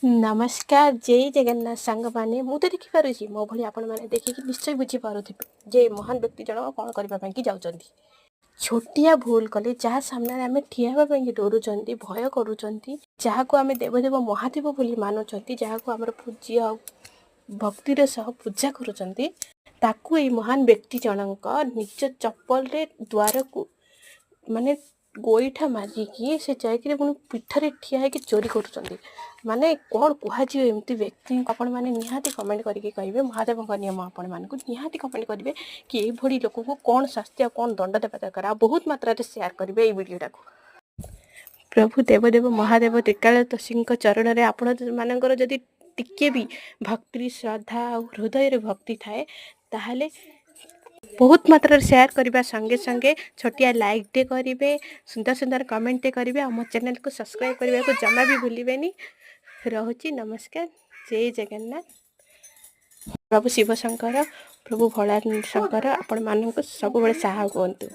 नमस्कार जय जगन्नाथ सांग माने मु तो देखिपारुछि मो भली आपण माने देखिକି निश्चय बुझी पारुथिबे जे महान व्यक्ति जण कोन करबा ପାଇଁ कि जाउचंती छोटिया भूल कले जहाँ सामने आमे ठिया हेबा ପାଇଁ कि डरुचंती भय करूचंती जहाँ को आमे देवदेव महादेव बोली मानुचंती जहाँ को हमर पूज्य भक्तिर सह पूजा करूचंती ताकू ए महान व्यक्ति जनक निज चप्पल रे द्वार को माने गोईठा मारिकी से जाइए पुणी पीठरे ठिया है कि चोरी करुँच माने कौन कहुए एमती व्यक्ति आपण मैंने निहाती कमेंट करके कहे महादेव नियम आपण मानक निहाती कमेंट करेंगे कि ये लोक को कौन शास्ति आ कौन दंड देवा दरकार बहुत मात्रा शेयर करेंगे ये वीडियोटा को। प्रभु देवदेव महादेव त्रिकालदर्शी चरण में आपण मानकर जदि टिके भी भक्ति श्रद्धा और हृदय भक्ति थाए ताहले बहुत मात्रा शेयर करने संगे संगे छोटिया लाइक टे करेंगे सुंदर सुंदर कमेंट टे करेंगे और मो चैनल को सब्सक्राइब करने को जमा भी भूलिबेनी। रहुची नमस्कार जय जगन्नाथ। प्रभु शिव शंकर प्रभु भोला शंकर आपण मानक सब बड़े साहा हुंतु।